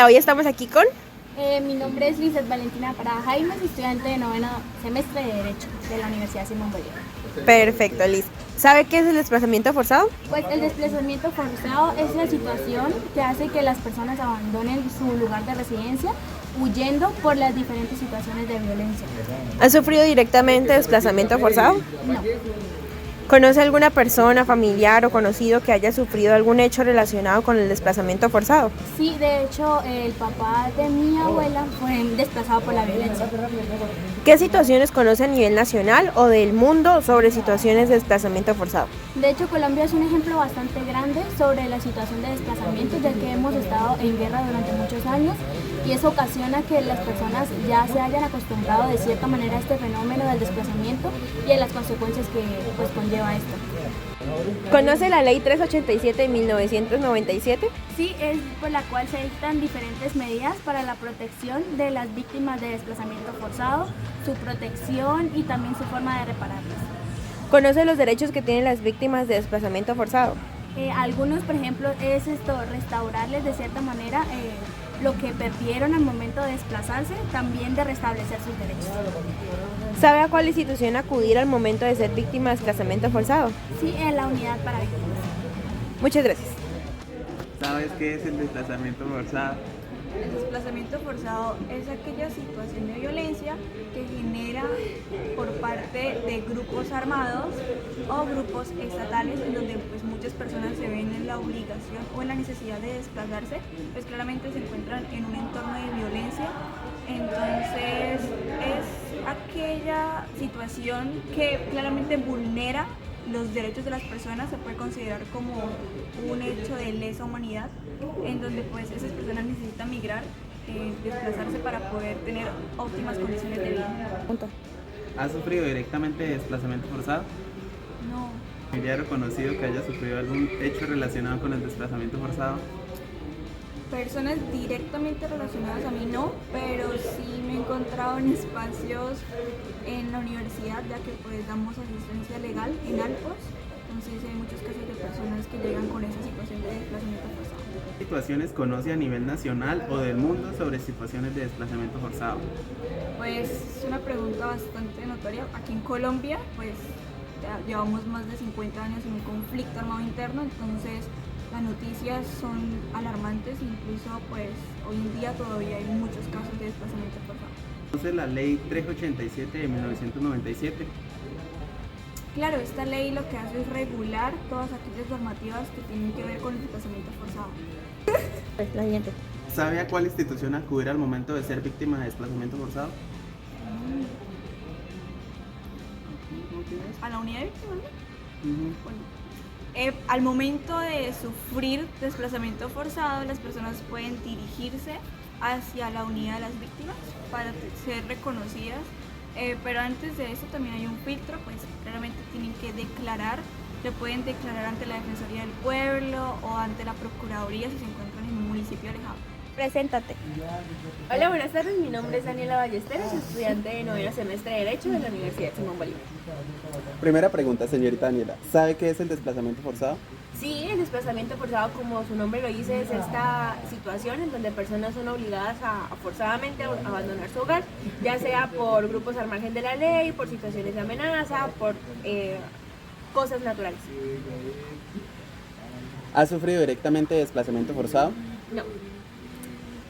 Hoy estamos aquí con... Mi nombre es Lizeth Valentina Parada Jaimes, estudiante de noveno semestre de Derecho de la Universidad Simón Bolívar. Perfecto, Liz. ¿Sabe qué es el desplazamiento forzado? Pues el desplazamiento forzado es la situación que hace que las personas abandonen su lugar de residencia huyendo por las diferentes situaciones de violencia. ¿Ha sufrido directamente desplazamiento forzado? No. ¿Conoce alguna persona, familiar o conocido que haya sufrido algún hecho relacionado con el desplazamiento forzado? Sí, de hecho, el papá de mi abuela fue desplazado por la violencia. ¿Qué situaciones conoce a nivel nacional o del mundo sobre situaciones de desplazamiento forzado? De hecho, Colombia es un ejemplo bastante grande sobre la situación de desplazamiento, ya que hemos estado en guerra durante muchos años y eso ocasiona que las personas ya se hayan acostumbrado de cierta manera a este fenómeno del desplazamiento y a las consecuencias que pues conlleva esto. ¿Conoce la Ley 387 de 1997? Sí, es por la cual se dictan diferentes medidas para la protección de las víctimas de desplazamiento forzado, su protección y también su forma de repararlas. ¿Conoce los derechos que tienen las víctimas de desplazamiento forzado? Algunos, por ejemplo, es restaurarles de cierta manera lo que perdieron al momento de desplazarse, también de restablecer sus derechos. ¿Sabe a cuál institución acudir al momento de ser víctima de desplazamiento forzado? Sí, en la unidad para víctimas. Muchas gracias. ¿Sabes qué es el desplazamiento forzado? El desplazamiento forzado es aquella situación de violencia que genera por parte de grupos armados o grupos estatales en donde pues muchas personas se ven en la obligación o en la necesidad de desplazarse, pues claramente se encuentran en un entorno de violencia. Entonces es aquella situación que claramente vulnera los derechos de las personas, se puede considerar como un hecho de lesa humanidad, en donde pues esas personas necesitan migrar, desplazarse para poder tener óptimas condiciones de vida. ¿Has sufrido directamente desplazamiento forzado? No, ¿Familiar o conocido que haya sufrido algún hecho relacionado con el desplazamiento forzado? personas directamente relacionadas a mí no, pero sí me he encontrado en espacios en la universidad, ya que pues damos asistencia legal en Alpos, entonces hay muchos casos de personas que llegan con esa situación de desplazamiento forzado. ¿Qué situaciones conoce a nivel nacional o del mundo sobre situaciones de desplazamiento forzado? Pues es una pregunta bastante notoria. Aquí en Colombia pues ya llevamos más de 50 años en un conflicto armado interno, entonces las noticias son alarmantes, incluso pues hoy en día todavía hay muchos casos de desplazamiento forzado. ¿Conoce la Ley 387 de 1997? Claro, esta ley lo que hace es regular todas aquellas normativas que tienen que ver con el desplazamiento forzado. Pues la siguiente. ¿Sabe a cuál institución acudir al momento de ser víctima de desplazamiento forzado? A la unidad de víctimas, ¿no? Ujú. Bueno, al momento de sufrir desplazamiento forzado, las personas pueden dirigirse hacia la unidad de las víctimas para ser reconocidas, pero antes de eso también hay un filtro, pues claramente tienen que declarar, se pueden declarar ante la Defensoría del Pueblo o ante la Procuraduría si se encuentran en un municipio alejado. Preséntate. Hola, buenas tardes. Mi nombre es Daniela Ballesteros, estudiante de noveno semestre de Derecho de la Universidad Simón Bolívar. Primera pregunta, señorita Daniela. ¿Sabe qué es el desplazamiento forzado? Sí, el desplazamiento forzado, como su nombre lo dice, es esta situación en donde personas son obligadas a forzadamente a abandonar su hogar, ya sea por grupos al margen de la ley, por situaciones de amenaza, por cosas naturales. ¿Ha sufrido directamente desplazamiento forzado? No.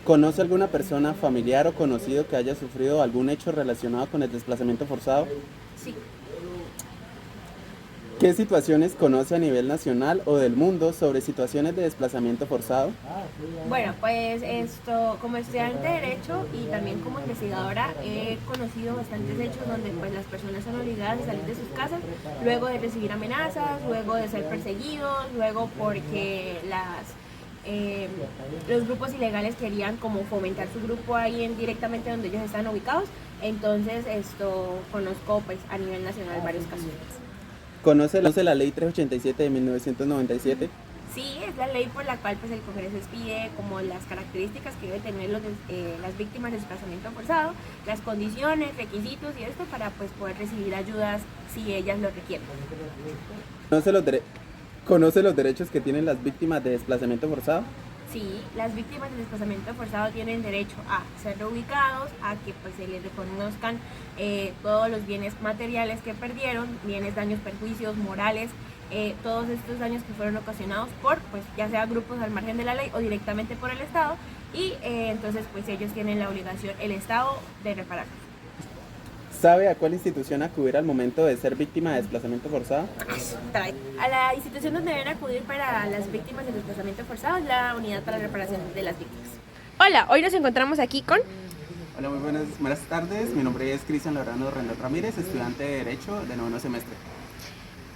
¿Conoce alguna persona, familiar o conocido que haya sufrido algún hecho relacionado con el desplazamiento forzado? Sí. ¿Qué situaciones conoce a nivel nacional o del mundo sobre situaciones de desplazamiento forzado? Bueno, pues como estudiante de Derecho y también como investigadora he conocido bastantes hechos donde pues las personas son obligadas a salir de sus casas luego de recibir amenazas, luego de ser perseguidos, luego porque los grupos ilegales querían como fomentar su grupo ahí directamente donde ellos están ubicados. Entonces conozco pues a nivel nacional varios casos. ¿Conoce la Ley 387 de 1997? Sí, es la ley por la cual pues el Congreso expide como las características que deben tener las víctimas de desplazamiento forzado, las condiciones, requisitos y esto para pues poder recibir ayudas si ellas lo requieren. ¿Conoce los derechos que tienen las víctimas de desplazamiento forzado? Sí, las víctimas del desplazamiento forzado tienen derecho a ser reubicados, a que pues, se les reconozcan todos los bienes materiales que perdieron, bienes, daños, perjuicios, morales, todos estos daños que fueron ocasionados por, pues ya sea grupos al margen de la ley o directamente por el Estado, y entonces pues ellos tienen la obligación, el Estado, de repararlos. ¿Sabe a cuál institución acudir al momento de ser víctima de desplazamiento forzado? A la institución donde deben acudir para las víctimas del desplazamiento forzado es la Unidad para la Reparación de las Víctimas. Hola, hoy nos encontramos aquí con... Hola, muy buenas tardes. Mi nombre es Cristian Laurano Rendón Ramírez, estudiante de Derecho de noveno semestre.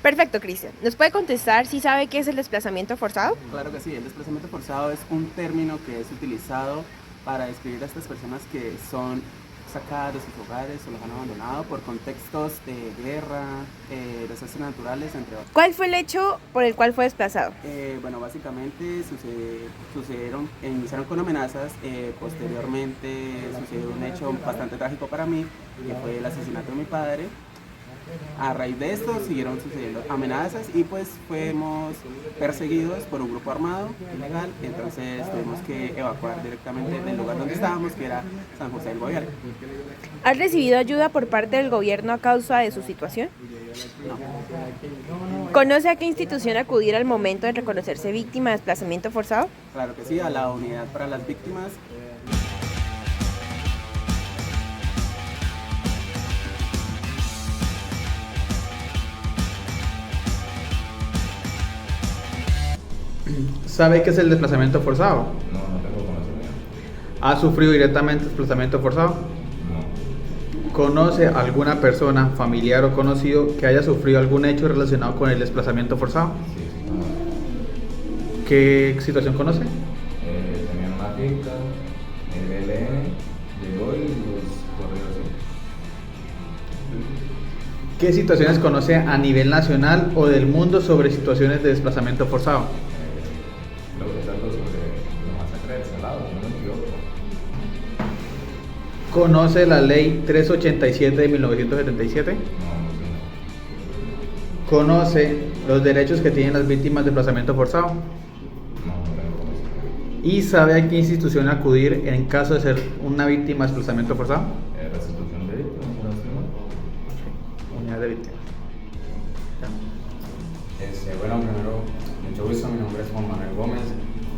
Perfecto, Cristian. ¿Nos puede contestar si sabe qué es el desplazamiento forzado? Claro que sí, el desplazamiento forzado es un término que es utilizado para describir a estas personas que son sacadas de sus hogares o los han abandonado por contextos de guerra, desastres naturales, entre otros. ¿Cuál fue el hecho por el cual fue desplazado? Bueno, básicamente iniciaron con amenazas, posteriormente sucedió un hecho bastante trágico para mí, que fue el asesinato de mi padre. A raíz de esto siguieron sucediendo amenazas y pues fuimos perseguidos por un grupo armado ilegal, entonces tuvimos que evacuar directamente del lugar donde estábamos, que era San José del Guaviare. ¿Has recibido ayuda por parte del gobierno a causa de su situación? No. ¿Conoce a qué institución acudir al momento de reconocerse víctima de desplazamiento forzado? Claro que sí, a la Unidad para las Víctimas. ¿Sabe qué es el desplazamiento forzado? No tengo conocimiento. ¿Ha sufrido directamente desplazamiento forzado? No. ¿Conoce a alguna persona, familiar o conocido que haya sufrido algún hecho relacionado con el desplazamiento forzado? Sí, no. ¿Qué situación conoce? Tenía una finca, el ELN, llegó y los corrió así. ¿Qué situaciones conoce a nivel nacional o del mundo sobre situaciones de desplazamiento forzado? Creo que es algo sobre la masacre del Salado, si no me equivoco. ¿Conoce la ley 387 de 1977? No sé. ¿Conoce los derechos que tienen las víctimas de desplazamiento forzado? No tengo conocimiento. ¿Y sabe a qué institución acudir en caso de ser una víctima de desplazamiento forzado? Restitución de víctimas, si no estoy mal. Unidad de víctimas. Bueno, primero, mucho gusto, mi nombre es Juan Manuel Gómez,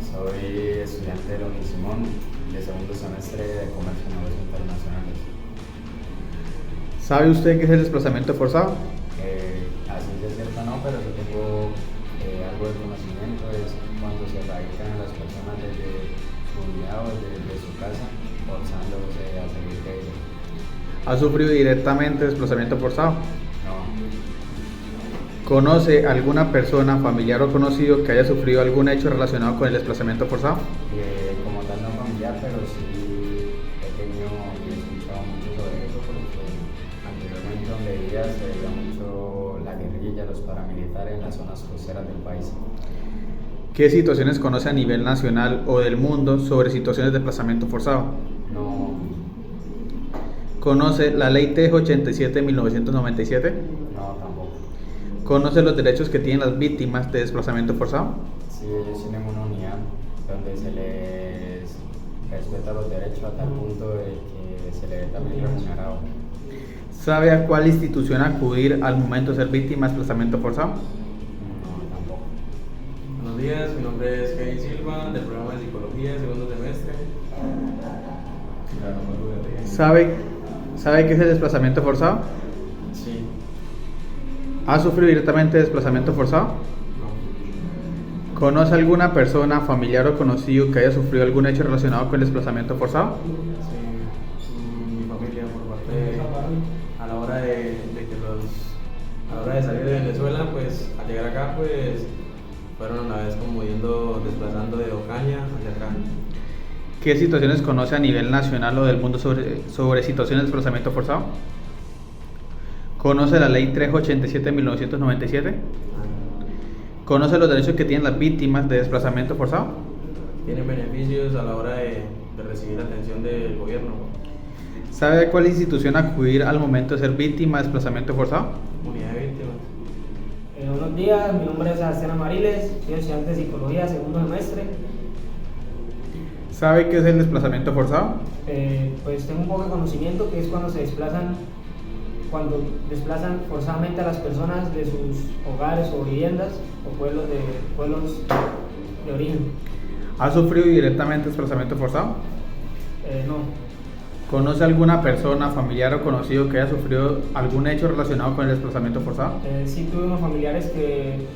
soy estudiante de la Unisimón de segundo semestre de Comercio y Negocios Internacionales. ¿Sabe usted qué es el desplazamiento forzado? Así de cierto no, pero sí tengo algo de conocimiento, es cuando se radican a las personas desde su unidad o desde su casa, forzándose a salir de ella. ¿Ha sufrido directamente desplazamiento forzado? No. ¿Conoce alguna persona, familiar o conocido que haya sufrido algún hecho relacionado con el desplazamiento forzado? Como tal no familiar, pero sí he tenido y he escuchado mucho sobre eso porque anteriormente donde vivía se veía mucho la guerrilla, los paramilitares en las zonas costeras del país. ¿Qué situaciones conoce a nivel nacional o del mundo sobre situaciones de desplazamiento forzado? No, ¿Conoce la ley 387 de 1997? no tampoco. ¿Conoce los derechos que tienen las víctimas de desplazamiento forzado? Sí, ellos tienen una unidad donde se les respeta los derechos a tal punto de que se les ve también remunerado. ¿Sabe a cuál institución acudir al momento de ser víctima de desplazamiento forzado? No, tampoco. Buenos días, mi nombre es Kevin Silva, del programa de Psicología, segundo semestre. Claro, no lo veo. ¿Sabe qué es el desplazamiento forzado? Sí, ¿Ha sufrido directamente desplazamiento forzado? no, ¿Conoce alguna persona, familiar o conocido que haya sufrido algún hecho relacionado con el desplazamiento forzado? sí, mi familia por parte a la hora a la hora de salir de Venezuela, pues al llegar acá, pues fueron a la vez como desplazando de Ocaña hacia acá. ¿Qué situaciones conoce a nivel nacional o del mundo sobre situaciones de desplazamiento forzado? ¿Conoce la ley 387 de 1997? ¿Conoce los derechos que tienen las víctimas de desplazamiento forzado? Tienen beneficios a la hora de recibir atención del gobierno. ¿Sabe a cuál institución acudir al momento de ser víctima de desplazamiento forzado? Unidad de víctimas. Buenos días, mi nombre es Sebastián Amariles, soy estudiante de Psicología, segundo semestre. ¿Sabe qué es el desplazamiento forzado? Pues tengo un poco de conocimiento que es cuando desplazan forzadamente a las personas de sus hogares o viviendas o pueblos de origen. ¿Ha sufrido directamente desplazamiento forzado? No. ¿Conoce alguna persona, familiar o conocido que haya sufrido algún hecho relacionado con el desplazamiento forzado? Sí tuve unos familiares que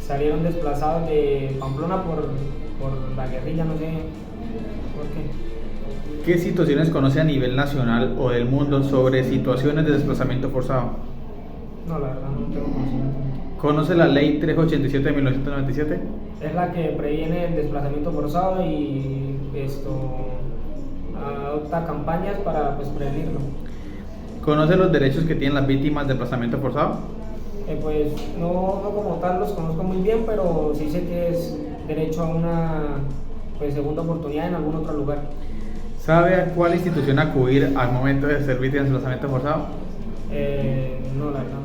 salieron desplazados de Pamplona por la guerrilla, no sé por qué. ¿Qué situaciones conoce a nivel nacional o del mundo sobre situaciones de desplazamiento forzado? No, la verdad no tengo conocimiento. ¿Conoce la ley 387 de 1997? Es la que previene el desplazamiento forzado y adopta campañas para prevenirlo. ¿Conoce los derechos que tienen las víctimas de desplazamiento forzado? Pues no como tal los conozco muy bien, pero sí sé que es derecho a una segunda oportunidad en algún otro lugar. ¿Sabe a cuál institución acudir al momento de ser víctima de desplazamiento forzado? No, la verdad.